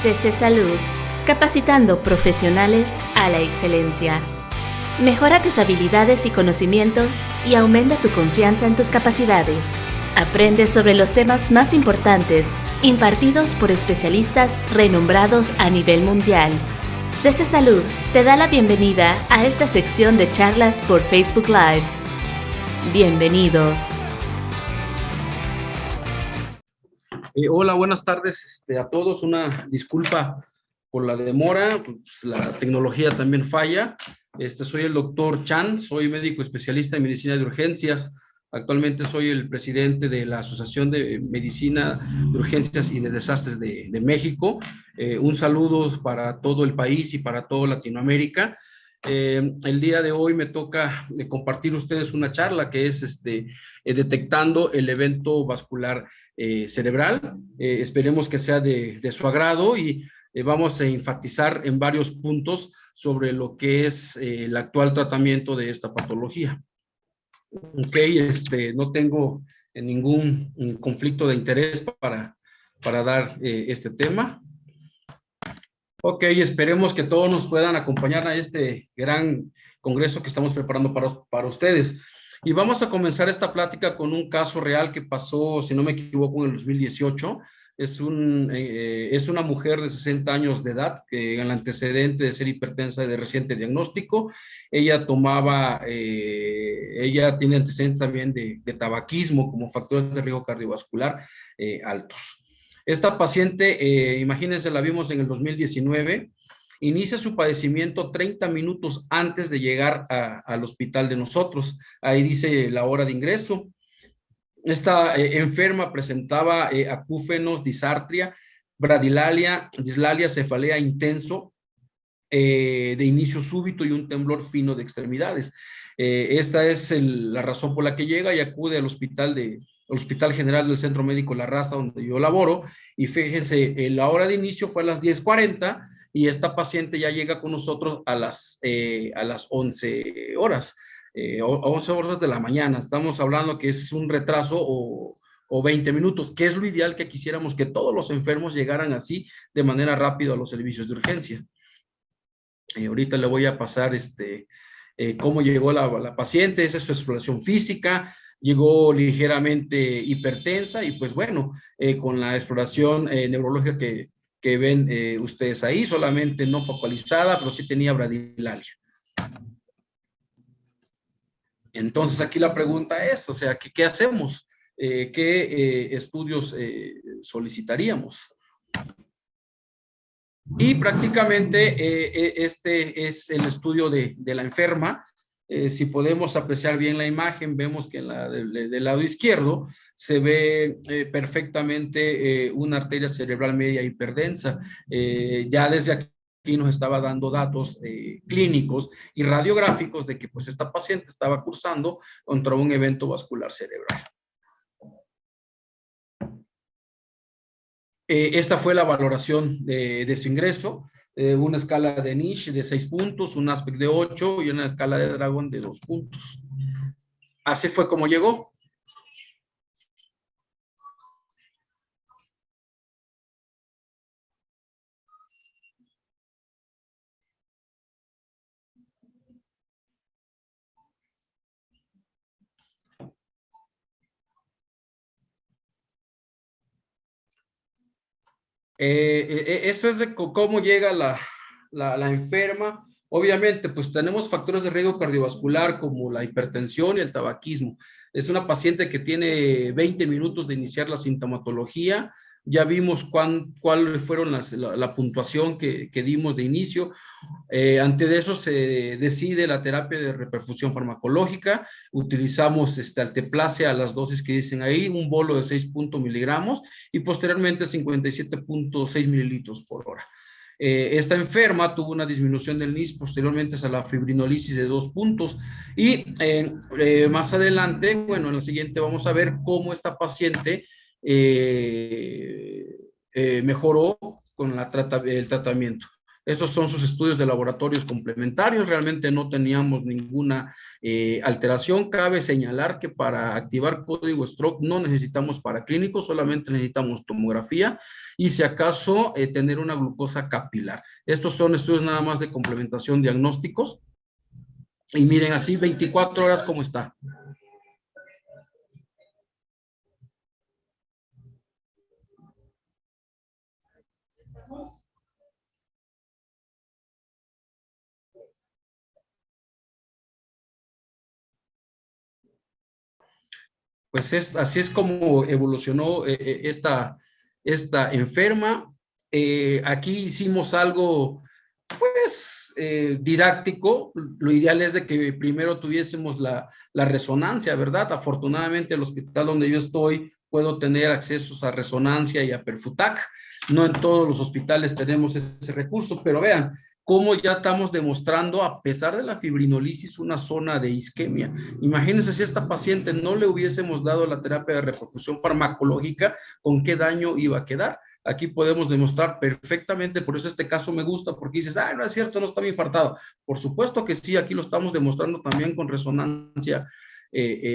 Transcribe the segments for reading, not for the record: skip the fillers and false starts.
CC Salud, capacitando profesionales a la excelencia. Mejora tus habilidades y conocimientos y aumenta tu confianza en tus capacidades. Aprende sobre los temas más importantes impartidos por especialistas renombrados a nivel mundial. CC Salud te da la bienvenida a esta sección de charlas por Facebook Live. Bienvenidos. Hola, buenas tardes a todos. Una disculpa por la demora, pues, la tecnología también falla. Soy el doctor Chan, soy médico especialista en medicina de urgencias. Actualmente soy el presidente de la Asociación de Medicina de Urgencias y de Desastres de México. Un saludo para todo el país y para toda Latinoamérica. El día de hoy me toca compartir ustedes una charla que es detectando el evento vascular cerebral. Esperemos que sea de su agrado y vamos a enfatizar en varios puntos sobre lo que es el actual tratamiento de esta patología. Ok, no tengo ningún conflicto de interés para dar este tema. Ok, esperemos que todos nos puedan acompañar a este gran congreso que estamos preparando para ustedes. Y vamos a comenzar esta plática con un caso real que pasó, si no me equivoco, en el 2018. Es una mujer de 60 años de edad, que en el antecedente de ser hipertensa de reciente diagnóstico. Ella tiene antecedentes también de tabaquismo como factores de riesgo cardiovascular altos. Esta paciente, imagínense, la vimos en el 2019, inicia su padecimiento 30 minutos antes de llegar al hospital de nosotros. Ahí dice la hora de ingreso. Esta enferma presentaba acúfenos, disartria, bradilalia, dislalia, cefalea intenso, de inicio súbito y un temblor fino de extremidades. Esta es la razón por la que llega y acude al Hospital General del Centro Médico La Raza, donde yo laboro, y fíjense, la hora de inicio fue a las 10:40 y esta paciente ya llega con nosotros a las 11 horas, 11 horas de la mañana. Estamos hablando que es un retraso o 20 minutos, que es lo ideal que quisiéramos que todos los enfermos llegaran así de manera rápida a los servicios de urgencia. Ahorita le voy a pasar cómo llegó la paciente. Esa es su exploración física. Llegó ligeramente hipertensa y pues bueno, con la exploración neurológica que ven ustedes ahí, solamente no focalizada, pero sí tenía bradilalia. Entonces aquí la pregunta es, o sea, ¿qué hacemos? ¿Qué estudios solicitaríamos? Y prácticamente este es el estudio de la enferma. Si podemos apreciar bien la imagen, vemos que del lado izquierdo se ve perfectamente una arteria cerebral media hiperdensa. Ya desde aquí nos estaba dando datos clínicos y radiográficos de que pues esta paciente estaba cursando contra un evento vascular cerebral. Esta fue la valoración de su ingreso, una escala de Niche de 6 puntos, un aspect de 8 y una escala de Dragon de 2 puntos. Así fue como llegó. Eso es de cómo llega la enferma. Obviamente, pues tenemos factores de riesgo cardiovascular como la hipertensión y el tabaquismo. Es una paciente que tiene 20 minutos de iniciar la sintomatología. Ya vimos cuál fueron la puntuación que dimos de inicio. Ante de eso se decide la terapia de reperfusión farmacológica. Utilizamos alteplase a las dosis que dicen ahí, un bolo de 6 miligramos y posteriormente 57.6 mililitros por hora. Esta enferma tuvo una disminución del NIS posteriormente a la fibrinolisis de 2 puntos y más adelante, bueno, en la siguiente vamos a ver cómo esta paciente mejoró con el tratamiento. Esos son sus estudios de laboratorios complementarios. Realmente no teníamos ninguna alteración. Cabe señalar que para activar código stroke no necesitamos paraclínico, solamente necesitamos tomografía y si acaso tener una glucosa capilar. Estos son estudios nada más de complementación diagnósticos. Y miren así 24 horas cómo está. Pues así es como evolucionó esta enferma. Aquí hicimos algo, pues, didáctico. Lo ideal es de que primero tuviésemos la resonancia, ¿verdad? Afortunadamente el hospital donde yo estoy puedo tener accesos a resonancia y a Perfutac. No en todos los hospitales tenemos ese recurso, pero vean, cómo ya estamos demostrando, a pesar de la fibrinolisis, una zona de isquemia. Imagínense si a esta paciente no le hubiésemos dado la terapia de reperfusión farmacológica, ¿con qué daño iba a quedar? Aquí podemos demostrar perfectamente, por eso este caso me gusta, porque dices, no es cierto, no estaba infartado. Por supuesto que sí, aquí lo estamos demostrando también con resonancia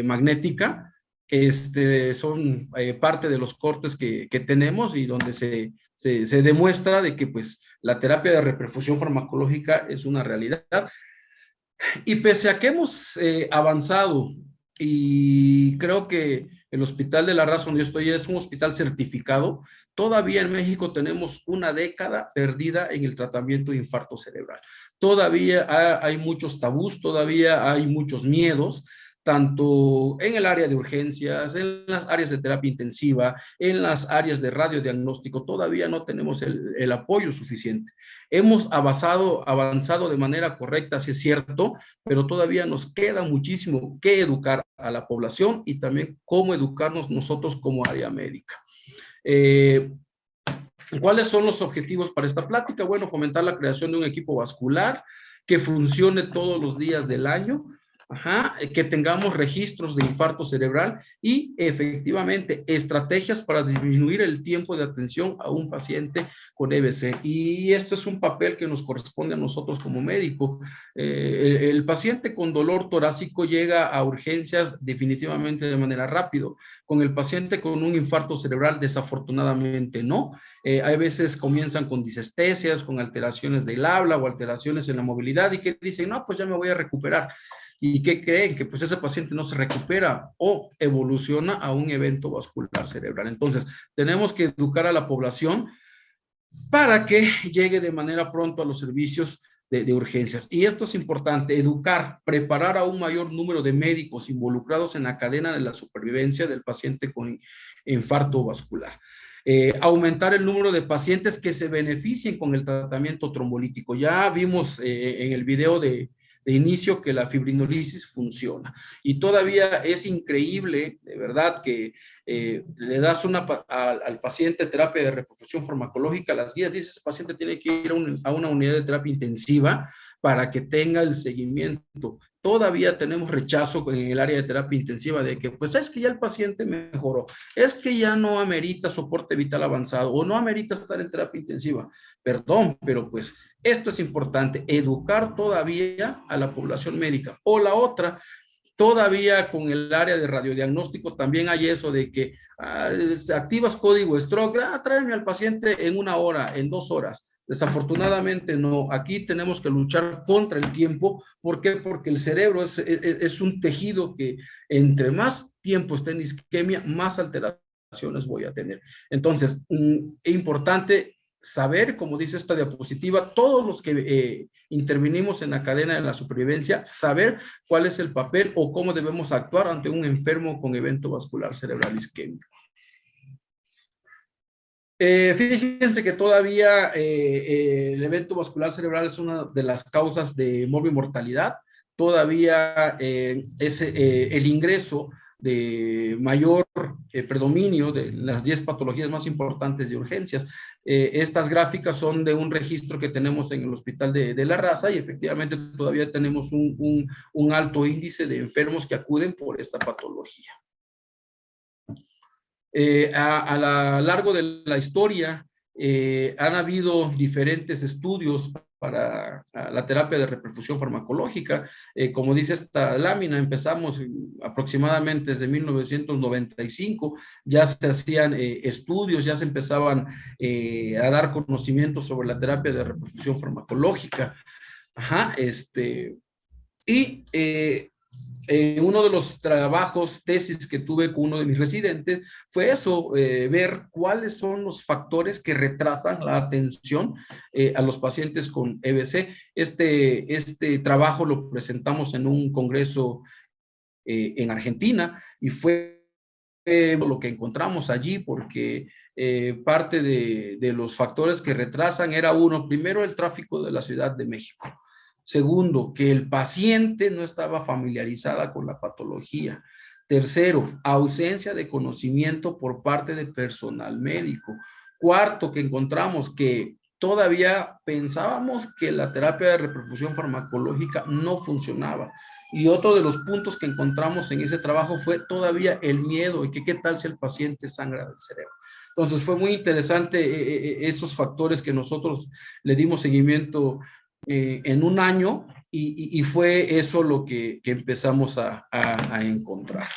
magnética, que son parte de los cortes que tenemos y donde se demuestra de que pues la terapia de reperfusión farmacológica es una realidad. Y pese a que hemos avanzado, y creo que el Hospital de la Raza donde yo estoy es un hospital certificado, todavía en México tenemos una década perdida en el tratamiento de infarto cerebral. Todavía hay muchos tabús, todavía hay muchos miedos, tanto en el área de urgencias, en las áreas de terapia intensiva, en las áreas de radiodiagnóstico, todavía no tenemos el apoyo suficiente. Hemos avanzado de manera correcta, sí es cierto, pero todavía nos queda muchísimo que educar a la población y también cómo educarnos nosotros como área médica. ¿Cuáles son los objetivos para esta plática? Bueno, fomentar la creación de un equipo vascular que funcione todos los días del año, que tengamos registros de infarto cerebral y efectivamente estrategias para disminuir el tiempo de atención a un paciente con EBC. Y esto es un papel que nos corresponde a nosotros como médico. El paciente con dolor torácico llega a urgencias definitivamente de manera rápido. Con el paciente con un infarto cerebral, desafortunadamente no. Hay veces comienzan con disestesias, con alteraciones del habla o alteraciones en la movilidad y que dicen, no, pues ya me voy a recuperar. ¿Y qué creen? Que pues ese paciente no se recupera o evoluciona a un evento vascular cerebral. Entonces, tenemos que educar a la población para que llegue de manera pronto a los servicios de urgencias. Y esto es importante, educar, preparar a un mayor número de médicos involucrados en la cadena de la supervivencia del paciente con infarto vascular. Aumentar el número de pacientes que se beneficien con el tratamiento trombolítico. Ya vimos en el video de inicio que la fibrinolisis funciona. Y todavía es increíble, de verdad, que le das al paciente terapia de reperfusión farmacológica, las guías dicen, ese paciente tiene que ir a una unidad de terapia intensiva para que tenga el seguimiento. Todavía tenemos rechazo en el área de terapia intensiva de que, pues es que ya el paciente mejoró, es que ya no amerita soporte vital avanzado o no amerita estar en terapia intensiva. Perdón, pero pues esto es importante, educar todavía a la población médica. O la otra, todavía con el área de radiodiagnóstico también hay eso de que activas código stroke, tráeme al paciente en 1 hora, en 2 horas. Desafortunadamente no, aquí tenemos que luchar contra el tiempo. ¿Por qué? Porque el cerebro es un tejido que entre más tiempo esté en isquemia, más alteraciones voy a tener. Entonces, es importante saber, como dice esta diapositiva, todos los que intervinimos en la cadena de la supervivencia, saber cuál es el papel o cómo debemos actuar ante un enfermo con evento vascular cerebral isquémico. Fíjense que todavía el evento vascular cerebral es una de las causas de morbimortalidad. Todavía es el ingreso de mayor predominio de las 10 patologías más importantes de urgencias. Estas gráficas son de un registro que tenemos en el Hospital de la Raza y efectivamente todavía tenemos un alto índice de enfermos que acuden por esta patología. A lo largo de la historia, Han habido diferentes estudios para la terapia de reperfusión farmacológica. Como dice esta lámina, empezamos aproximadamente desde 1995, ya se hacían estudios, ya se empezaban a dar conocimientos sobre la terapia de reperfusión farmacológica. Ajá, y uno de los trabajos, tesis que tuve con uno de mis residentes fue eso, ver cuáles son los factores que retrasan la atención a los pacientes con EBC. Este trabajo lo presentamos en un congreso en Argentina y fue lo que encontramos allí, porque parte de los factores que retrasan era uno, primero el tráfico de la Ciudad de México. Segundo, que el paciente no estaba familiarizada con la patología. Tercero, ausencia de conocimiento por parte del personal médico. Cuarto, que encontramos que todavía pensábamos que la terapia de reperfusión farmacológica no funcionaba. Y otro de los puntos que encontramos en ese trabajo fue todavía el miedo y que qué tal si el paciente sangra del cerebro. Entonces fue muy interesante esos factores que nosotros le dimos seguimiento en un año y fue eso lo que empezamos a encontrar.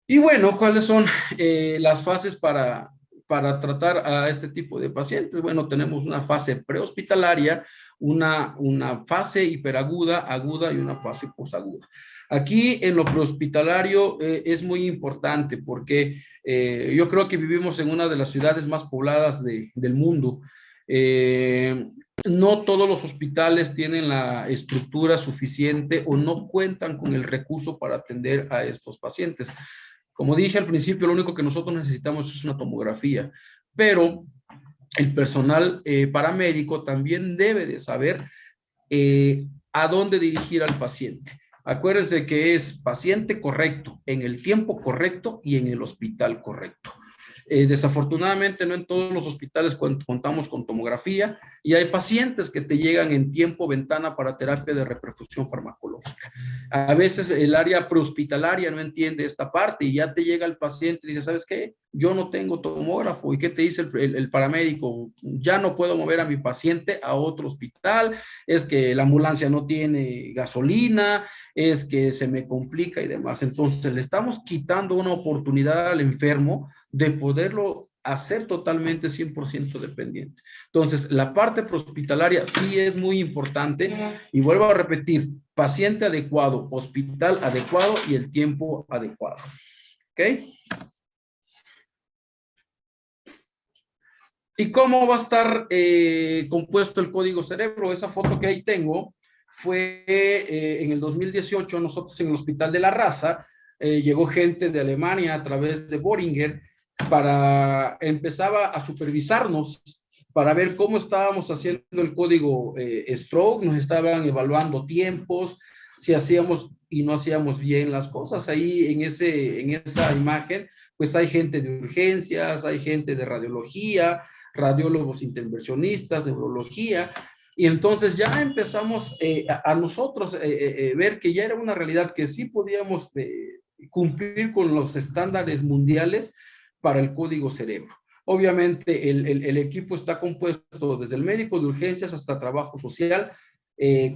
Y bueno, ¿cuáles son las fases para tratar a este tipo de pacientes? Bueno, tenemos una fase prehospitalaria, una fase hiperaguda, aguda y una fase posaguda. Aquí en lo prehospitalario es muy importante porque yo creo que vivimos en una de las ciudades más pobladas del mundo. No todos los hospitales tienen la estructura suficiente o no cuentan con el recurso para atender a estos pacientes. Como dije al principio, lo único que nosotros necesitamos es una tomografía, pero el personal paramédico también debe de saber a dónde dirigir al paciente. Acuérdense que es paciente correcto, en el tiempo correcto y en el hospital correcto. Desafortunadamente no en todos los hospitales contamos con tomografía y hay pacientes que te llegan en tiempo ventana para terapia de reperfusión farmacológica. A veces el área prehospitalaria no entiende esta parte y ya te llega el paciente y dice, ¿sabes qué? Yo no tengo tomógrafo. ¿Y qué te dice el paramédico? Ya no puedo mover a mi paciente a otro hospital, es que la ambulancia no tiene gasolina, es que se me complica y demás. Entonces le estamos quitando una oportunidad al enfermo de poderlo hacer totalmente 100% dependiente. Entonces, la parte prehospitalaria sí es muy importante y vuelvo a repetir, paciente adecuado, hospital adecuado y el tiempo adecuado. ¿Ok? ¿Y cómo va a estar compuesto el código cerebro? Esa foto que ahí tengo fue en el 2018, nosotros en el Hospital de la Raza, llegó gente de Alemania a través de Boehringer para empezaba a supervisarnos para ver cómo estábamos haciendo el código stroke, nos estaban evaluando tiempos, si hacíamos y no hacíamos bien las cosas. Ahí en esa imagen, pues hay gente de urgencias, hay gente de radiología, radiólogos intervencionistas, neurología, y entonces ya empezamos a nosotros ver que ya era una realidad que sí podíamos cumplir con los estándares mundiales para el código cerebro. Obviamente el equipo está compuesto desde el médico de urgencias hasta trabajo social,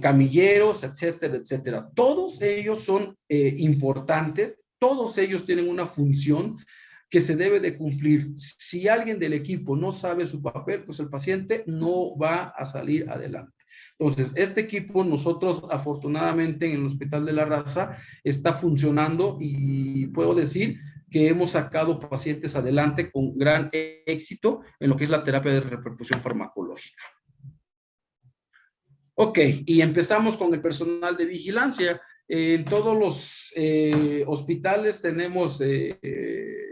camilleros, etcétera, etcétera. Todos ellos son importantes, todos ellos tienen una función que se debe de cumplir. Si alguien del equipo no sabe su papel, pues el paciente no va a salir adelante. Entonces, este equipo, nosotros afortunadamente en el Hospital de la Raza está funcionando y puedo decir que hemos sacado pacientes adelante con gran éxito en lo que es la terapia de reperfusión farmacológica. Ok, y empezamos con el personal de vigilancia. En todos los hospitales tenemos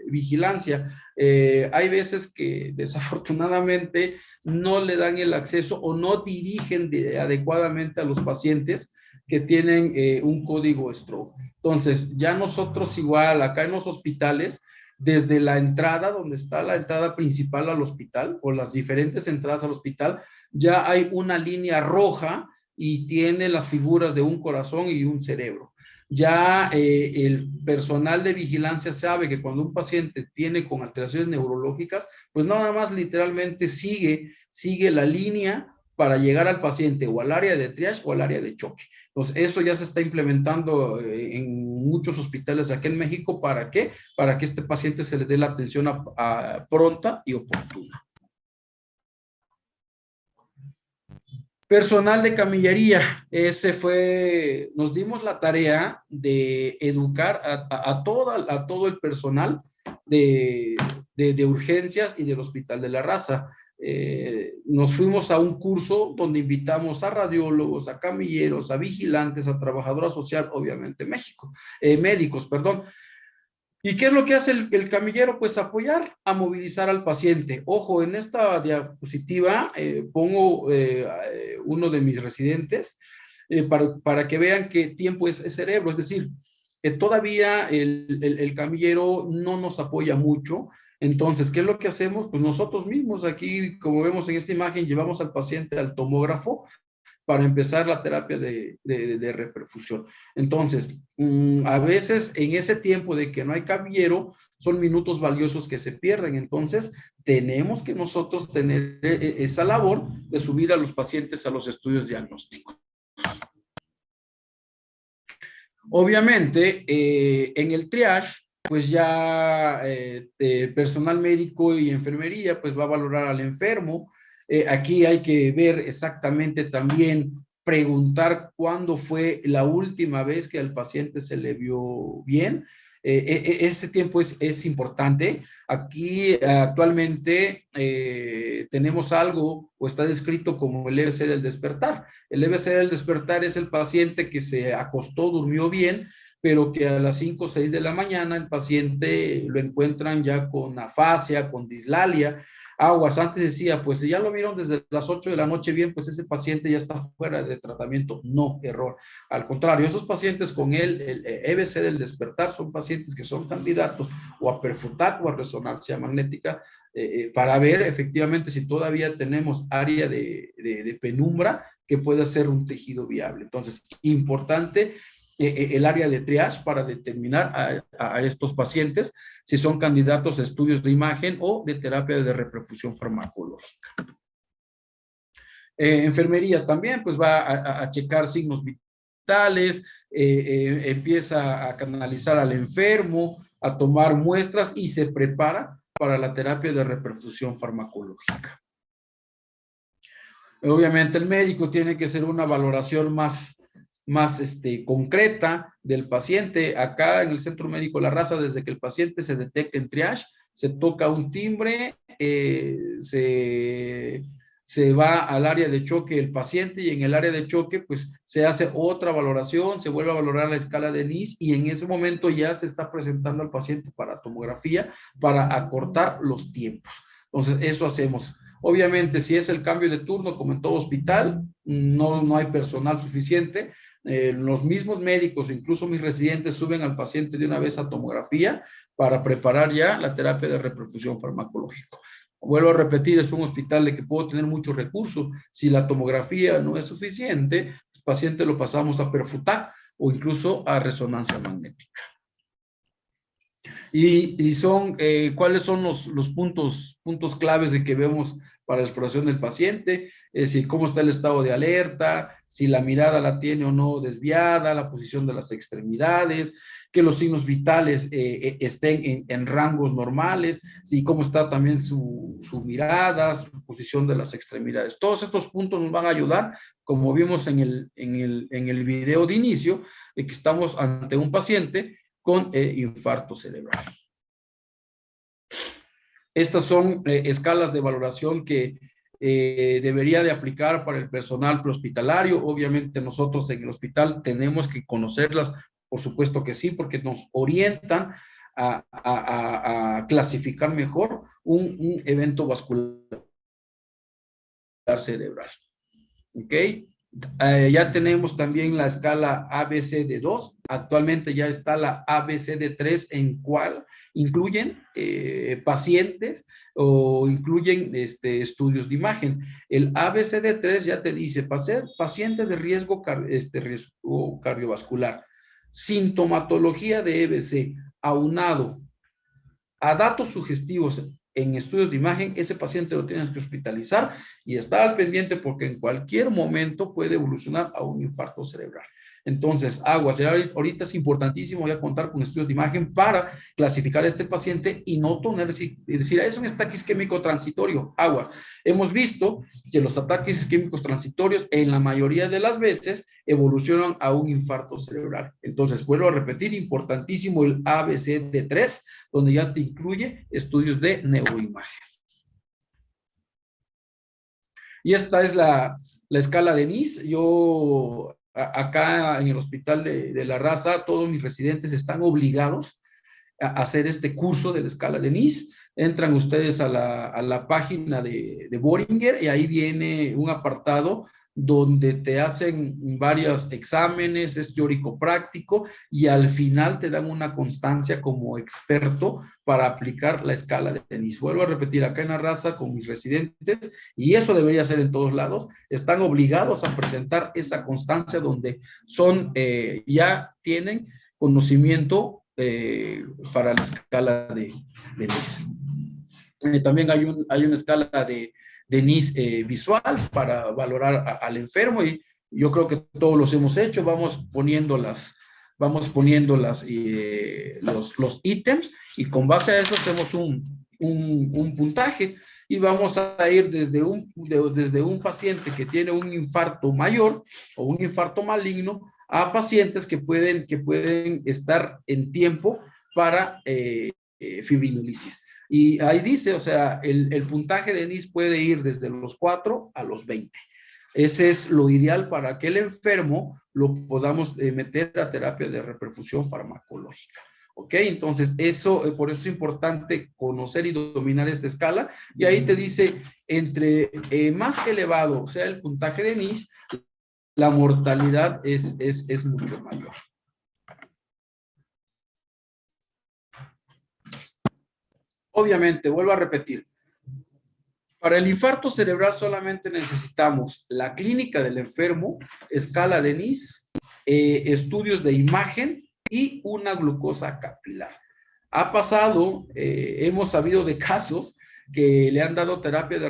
vigilancia. Hay veces que desafortunadamente no le dan el acceso o no dirigen adecuadamente a los pacientes que tienen un código stroke. Entonces, ya nosotros igual acá en los hospitales, desde la entrada, donde está la entrada principal al hospital, o las diferentes entradas al hospital, ya hay una línea roja y tiene las figuras de un corazón y un cerebro. Ya el personal de vigilancia sabe que cuando un paciente tiene con alteraciones neurológicas, pues nada más literalmente sigue la línea para llegar al paciente o al área de triage o al área de choque. Entonces, eso ya se está implementando en muchos hospitales aquí en México. ¿Para qué? Para que este paciente se le dé la atención pronta y oportuna. Personal de camillería, nos dimos la tarea de educar a todo el personal de urgencias y del Hospital de la Raza. Nos fuimos a un curso donde invitamos a radiólogos, a camilleros, a vigilantes, a trabajadora social, obviamente médicos, perdón. ¿Y qué es lo que hace el camillero? Pues apoyar a movilizar al paciente. Ojo, en esta diapositiva pongo uno de mis residentes para que vean qué tiempo es cerebro. Es decir, todavía el camillero no nos apoya mucho. Entonces, ¿qué es lo que hacemos? Pues nosotros mismos aquí, como vemos en esta imagen, llevamos al paciente al tomógrafo para empezar la terapia de reperfusión. Entonces, a veces en ese tiempo de que no hay camillero, son minutos valiosos que se pierden. Entonces, tenemos que nosotros tener esa labor de subir a los pacientes a los estudios diagnósticos. Obviamente, en el triage, pues ya personal médico y enfermería, pues va a valorar al enfermo. Aquí hay que ver exactamente también, preguntar cuándo fue la última vez que al paciente se le vio bien. Ese tiempo es importante. Aquí actualmente tenemos algo, o está descrito como el EBC del despertar. El EBC del despertar es el paciente que se acostó, durmió bien, pero que a las 5 o 6 de la mañana el paciente lo encuentran ya con afasia, con dislalia. Aguas, antes decía, pues si ya lo vieron desde las 8 de la noche bien, pues ese paciente ya está fuera de tratamiento. No, error. Al contrario, esos pacientes con el EBC del despertar son pacientes que son candidatos o a perfutat o a resonancia magnética para ver efectivamente si todavía tenemos área de penumbra que pueda ser un tejido viable. Entonces, importante el área de triage para determinar a estos pacientes si son candidatos a estudios de imagen o de terapia de reperfusión farmacológica. Enfermería también, pues va a checar signos vitales, empieza a canalizar al enfermo, a tomar muestras y se prepara para la terapia de reperfusión farmacológica. Obviamente el médico tiene que hacer una valoración más concreta del paciente. Acá en el Centro Médico La Raza, desde que el paciente se detecta en triage, se toca un timbre, se va al área de choque el paciente y en el área de choque pues se hace otra valoración, se vuelve a valorar la escala de NIS y en ese momento ya se está presentando al paciente para tomografía para acortar los tiempos. Entonces eso hacemos. Obviamente si es el cambio de turno como en todo hospital, no hay personal suficiente. Los mismos médicos, incluso mis residentes, suben al paciente de una vez a tomografía para preparar ya la terapia de reperfusión farmacológica. Vuelvo a repetir, es un hospital de que puedo tener muchos recursos. Si la tomografía no es suficiente, el paciente lo pasamos a perfutar o incluso a resonancia magnética. ¿Cuáles son los puntos claves de que vemos para la exploración del paciente? Es decir, cómo está el estado de alerta, si la mirada la tiene o no desviada, la posición de las extremidades, que los signos vitales estén en rangos normales, y cómo está también su mirada, su posición de las extremidades. Todos estos puntos nos van a ayudar, como vimos en el video de inicio, de que estamos ante un paciente con infarto cerebral. Estas son escalas de valoración que debería de aplicar para el personal prehospitalario. Obviamente nosotros en el hospital tenemos que conocerlas, por supuesto que sí, porque nos orientan a clasificar mejor un evento vascular cerebral. ¿Ok? Ya tenemos también la escala ABC de 2, actualmente ya está la ABC de 3, en cual incluyen pacientes o incluyen estudios de imagen. El ABC de 3 ya te dice, paciente de riesgo cardiovascular. sintomatología de EBC aunado a datos sugestivos en estudios de imagen, ese paciente lo tienes que hospitalizar y estar al pendiente porque en cualquier momento puede evolucionar a un infarto cerebral. Entonces, aguas, ahorita es importantísimo ya contar con estudios de imagen para clasificar a este paciente y no tener, decir, es un ataque isquémico transitorio, aguas. Hemos visto que los ataques isquémicos transitorios en la mayoría de las veces evolucionan a un infarto cerebral. Entonces, vuelvo a repetir, importantísimo el ABCD3, donde ya te incluye estudios de neuroimagen. Y esta es la escala de NIS. Yo acá en el Hospital de la Raza, todos mis residentes están obligados a hacer este curso de la escala de NIS. Entran ustedes a la página de Boehringer y ahí viene un apartado donde te hacen varios exámenes, es teórico práctico y al final te dan una constancia como experto para aplicar la escala de NIS. Vuelvo a repetir, acá en la Raza con mis residentes, y eso debería ser en todos lados, están obligados a presentar esa constancia donde son, ya tienen conocimiento para la escala de NIS. También hay una escala de NIS visual para valorar al enfermo y yo creo que todos los hemos hecho. Vamos poniendo los ítems y con base a eso hacemos un puntaje y vamos a ir desde un paciente que tiene un infarto mayor o un infarto maligno a pacientes que pueden estar en tiempo para fibrinolisis. Y ahí dice, o sea, el puntaje de NIS puede ir desde los 4 a los 20. Ese es lo ideal para que el enfermo lo podamos meter a terapia de reperfusión farmacológica. ¿Ok? Entonces, por eso es importante conocer y dominar esta escala. Y ahí te dice, entre más elevado sea el puntaje de NIS, la mortalidad es mucho mayor. Obviamente, vuelvo a repetir, para el infarto cerebral solamente necesitamos la clínica del enfermo, escala de NIS, estudios de imagen y una glucosa capilar. Ha pasado, hemos sabido de casos que le han dado terapia de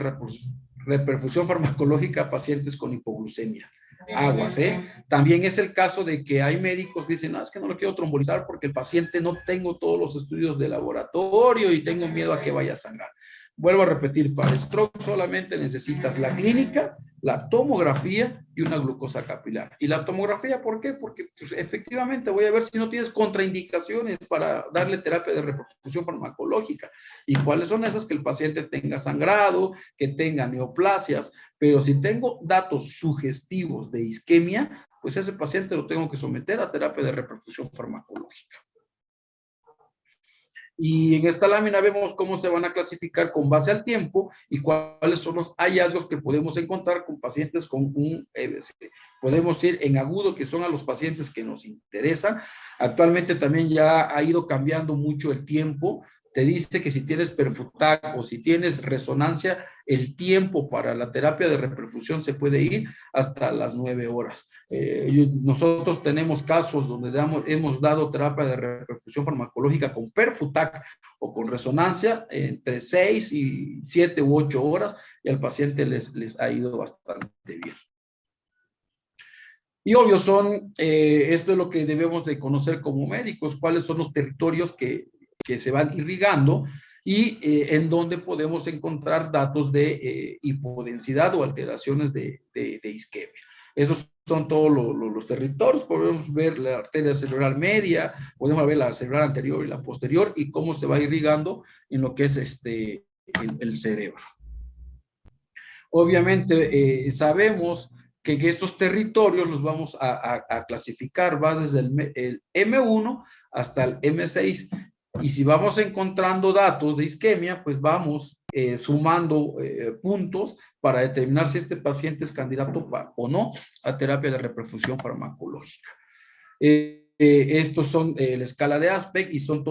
reperfusión farmacológica a pacientes con hipoglucemia. Aguas, También es el caso de que hay médicos que dicen, no, es que no lo quiero trombolizar porque el paciente no tengo todos los estudios de laboratorio y tengo miedo a que vaya a sangrar. Vuelvo a repetir, para stroke solamente necesitas la clínica, la tomografía y una glucosa capilar. ¿Y la tomografía por qué? Porque pues, efectivamente voy a ver si no tienes contraindicaciones para darle terapia de reperfusión farmacológica. ¿Y cuáles son esas? Que el paciente tenga sangrado, que tenga neoplasias, pero si tengo datos sugestivos de isquemia, pues ese paciente lo tengo que someter a terapia de reperfusión farmacológica. Y en esta lámina vemos cómo se van a clasificar con base al tiempo y cuáles son los hallazgos que podemos encontrar con pacientes con un EBC. Podemos ir en agudo, que son a los pacientes que nos interesan. Actualmente también ya ha ido cambiando mucho el tiempo. Te dice que si tienes perfutac o si tienes resonancia, el tiempo para la terapia de reperfusión se puede ir hasta las 9 horas. Nosotros tenemos casos donde hemos dado terapia de reperfusión farmacológica con perfutac o con resonancia entre 6 y 7 u 8 horas y al paciente les ha ido bastante bien. Y obvio esto es lo que debemos de conocer como médicos, cuáles son los territorios que se van irrigando y en donde podemos encontrar datos de hipodensidad o alteraciones de isquemia. Esos son todos los territorios. Podemos ver la arteria cerebral media, podemos ver la cerebral anterior y la posterior y cómo se va irrigando en lo que es el cerebro. Obviamente sabemos que estos territorios los vamos a clasificar, va desde el M1 hasta el M6. Y si vamos encontrando datos de isquemia, pues vamos sumando puntos para determinar si este paciente es candidato o no a terapia de reperfusión farmacológica. Estos son la escala de Aspect y son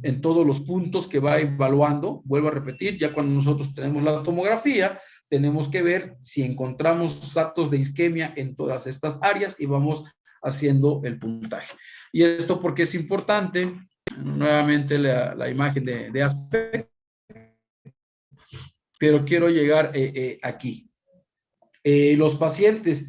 en todos los puntos que va evaluando. Vuelvo a repetir, ya cuando nosotros tenemos la tomografía, tenemos que ver si encontramos datos de isquemia en todas estas áreas y vamos haciendo el puntaje. Y esto porque es importante, nuevamente la imagen de aspecto, pero quiero llegar aquí. Los pacientes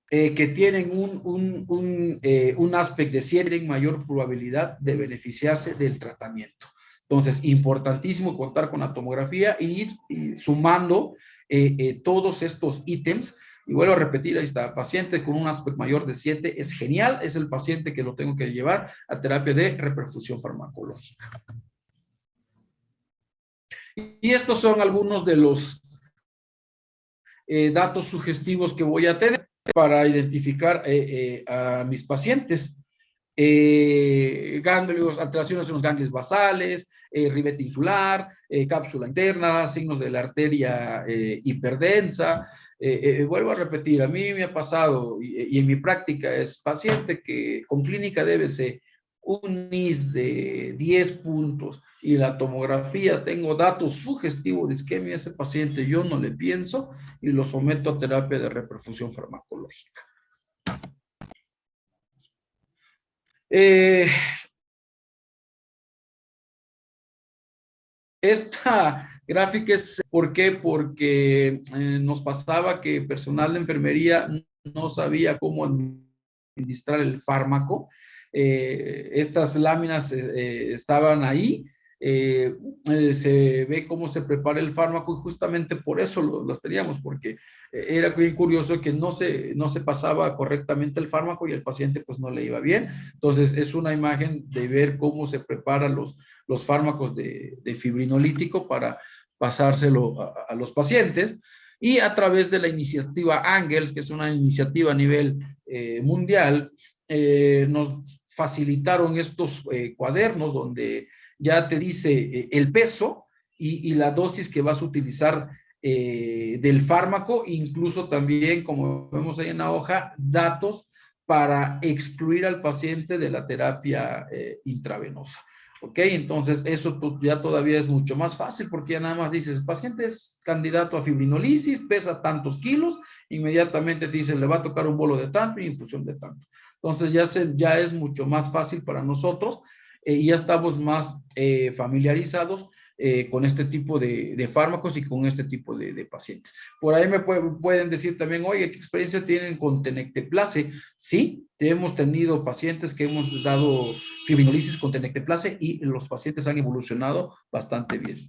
que tienen un aspecto de cierre tienen mayor probabilidad de beneficiarse del tratamiento. Entonces, importantísimo contar con la tomografía y ir sumando todos estos ítems. Y vuelvo a repetir, ahí está, paciente con un aspecto mayor de 7 es genial, es el paciente que lo tengo que llevar a terapia de reperfusión farmacológica. Y estos son algunos de los datos sugestivos que voy a tener para identificar a mis pacientes. Ganglios, alteraciones en los ganglios basales, ribete insular, cápsula interna, signos de la arteria hiperdensa. Vuelvo a repetir, a mí me ha pasado y en mi práctica es paciente que con clínica DBC, un NIS de 10 puntos y la tomografía tengo datos sugestivos de isquemia, ese paciente yo no le pienso y lo someto a terapia de reperfusión farmacológica. Esta gráfica es, ¿por qué? Porque nos pasaba que personal de enfermería no sabía cómo administrar el fármaco. Estas láminas estaban ahí, se ve cómo se prepara el fármaco y justamente por eso las teníamos, porque era bien curioso que no se pasaba correctamente el fármaco y el paciente pues no le iba bien. Entonces es una imagen de ver cómo se preparan los fármacos de fibrinolítico para pasárselo a los pacientes. Y a través de la iniciativa Angels, que es una iniciativa a nivel mundial, nos facilitaron estos cuadernos donde ya te dice el peso y la dosis que vas a utilizar del fármaco, incluso también, como vemos ahí en la hoja, datos para excluir al paciente de la terapia intravenosa. ¿Ok? Entonces, eso ya todavía es mucho más fácil porque ya nada más dices, el paciente es candidato a fibrinolisis, pesa tantos kilos, inmediatamente te dicen, le va a tocar un bolo de tanto y infusión de tanto. Entonces, ya es mucho más fácil para nosotros y ya estamos más familiarizados con este tipo de fármacos y con este tipo de pacientes. Por ahí me pueden decir también, oye, ¿qué experiencia tienen con tenecteplase? Sí, hemos tenido pacientes que hemos dado fibrinolisis con tenecteplase y los pacientes han evolucionado bastante bien.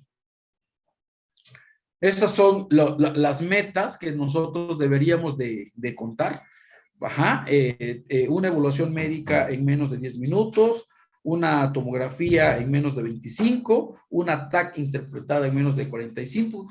Esas son las metas que nosotros deberíamos de contar. Ajá, una evaluación médica en menos de 10 minutos, una tomografía en menos de 25, una TAC interpretada en menos de 45.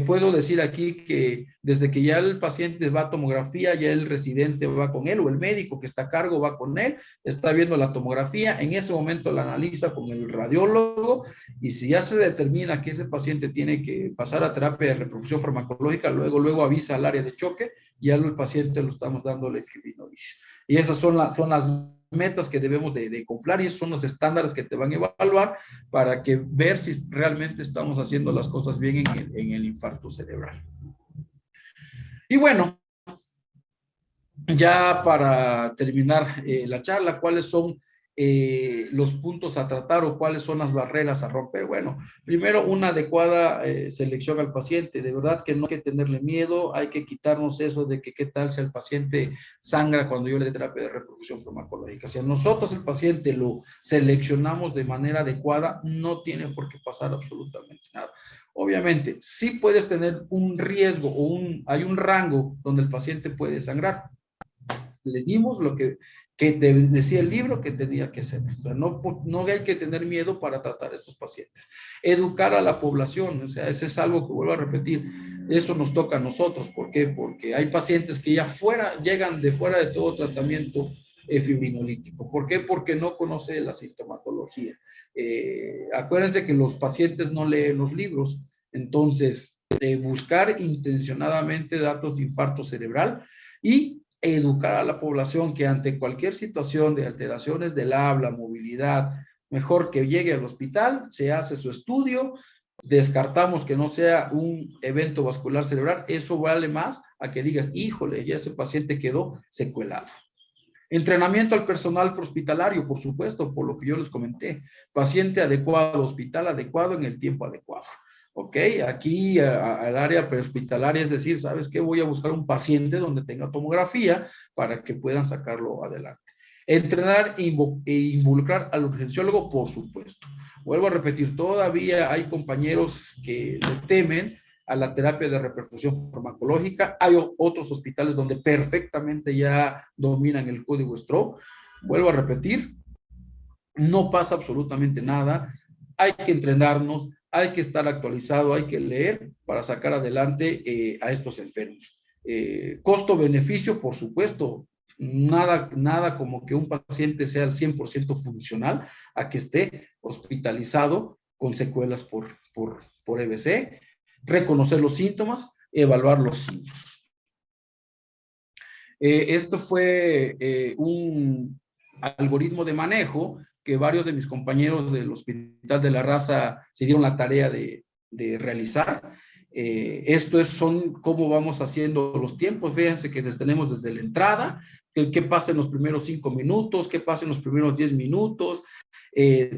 Puedo decir aquí que desde que ya el paciente va a tomografía, ya el residente va con él o el médico que está a cargo va con él, está viendo la tomografía, en ese momento la analiza con el radiólogo y si ya se determina que ese paciente tiene que pasar a terapia de reperfusión farmacológica, luego avisa al área de choque y al paciente lo estamos dándole fibrinolisis. Y esas son las metas que debemos de cumplir y esos son los estándares que te van a evaluar para que ver si realmente estamos haciendo las cosas bien en el infarto cerebral. Y bueno, ya para terminar la charla, ¿cuáles son los puntos a tratar o cuáles son las barreras a romper? Bueno, primero una adecuada selección al paciente. De verdad que no hay que tenerle miedo, hay que quitarnos eso de que qué tal si el paciente sangra cuando yo le dé terapia de reperfusión farmacológica. Si a nosotros el paciente lo seleccionamos de manera adecuada, no tiene por qué pasar absolutamente nada. Obviamente, sí puedes tener un riesgo o hay un rango donde el paciente puede sangrar. Les dimos lo que decía el libro que tenía que hacer. O sea, no hay que tener miedo para tratar a estos pacientes. Educar a la población, o sea, eso es algo que vuelvo a repetir, eso nos toca a nosotros. ¿Por qué? Porque hay pacientes que llegan de fuera de todo tratamiento fibrinolítico. ¿Por qué? Porque no conoce la sintomatología. Acuérdense que los pacientes no leen los libros, entonces buscar intencionadamente datos de infarto cerebral y educar a la población que ante cualquier situación de alteraciones del habla, movilidad, mejor que llegue al hospital, se hace su estudio, descartamos que no sea un evento vascular cerebral, eso vale más a que digas, híjole, ya ese paciente quedó secuelado. Entrenamiento al personal hospitalario, por supuesto, por lo que yo les comenté. Paciente adecuado, hospital adecuado en el tiempo adecuado. ¿Ok? Aquí al área prehospitalaria, es decir, ¿sabes qué? Voy a buscar un paciente donde tenga tomografía para que puedan sacarlo adelante. Entrenar e involucrar al urgenciólogo, por supuesto. Vuelvo a repetir, todavía hay compañeros que le temen a la terapia de reperfusión farmacológica. Hay otros hospitales donde perfectamente ya dominan el código stroke. Vuelvo a repetir, no pasa absolutamente nada. Hay que entrenarnos, hay que estar actualizado, hay que leer para sacar adelante a estos enfermos. Costo-beneficio, por supuesto, nada como que un paciente sea al 100% funcional a que esté hospitalizado con secuelas por EBC. Reconocer los síntomas, evaluar los síntomas. Esto fue un algoritmo de manejo que varios de mis compañeros del Hospital de la Raza se dieron la tarea de realizar. Esto son cómo vamos haciendo los tiempos. Fíjense que tenemos desde la entrada, qué pasa en los primeros 5 minutos, qué pasa en los primeros 10 minutos,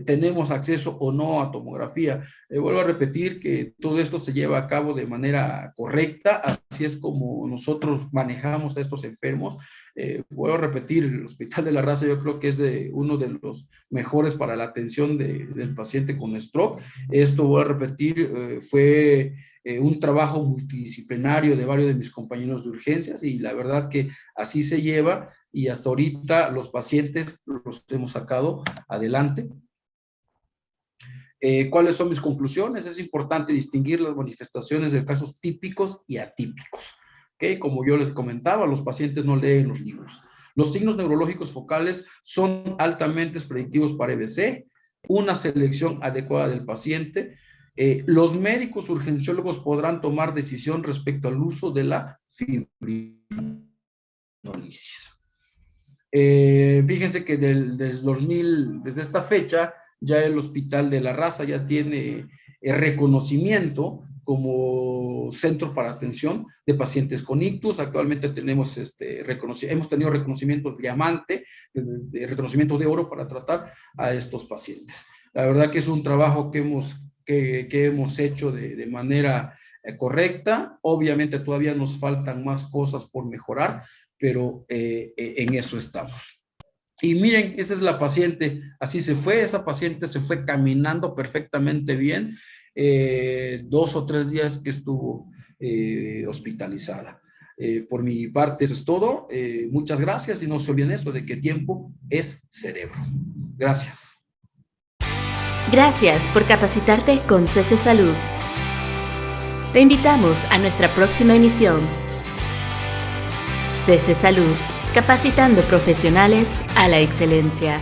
tenemos acceso o no a tomografía. Vuelvo a repetir que todo esto se lleva a cabo de manera correcta, así es como nosotros manejamos a estos enfermos. Vuelvo a repetir, el Hospital de la Raza yo creo que es uno de los mejores para la atención del paciente con stroke. Esto, voy a repetir, fue un trabajo multidisciplinario de varios de mis compañeros de urgencias y la verdad que así se lleva y hasta ahorita los pacientes los hemos sacado adelante. ¿Cuáles son mis conclusiones? Es importante distinguir las manifestaciones de casos típicos y atípicos. ¿Okay? Como yo les comentaba, los pacientes no leen los libros. Los signos neurológicos focales son altamente predictivos para EBC, una selección adecuada del paciente. Los médicos urgenciólogos podrán tomar decisión respecto al uso de la fibrinólisis. Fíjense que desde esta fecha, ya el Hospital de la Raza ya tiene reconocimiento como centro para atención de pacientes con ictus. Actualmente tenemos hemos tenido reconocimientos diamante, reconocimientos de oro para tratar a estos pacientes. La verdad que es un trabajo que hemos hecho de manera correcta. Obviamente todavía nos faltan más cosas por mejorar, pero en eso estamos. Y miren, esa es la paciente, así se fue, esa paciente se fue caminando perfectamente bien, 2 o 3 días que estuvo hospitalizada. Por mi parte, eso es todo. Muchas gracias y no se olviden eso de que tiempo es cerebro. Gracias. Gracias por capacitarte con CC Salud. Te invitamos a nuestra próxima emisión. CC Salud, capacitando profesionales a la excelencia.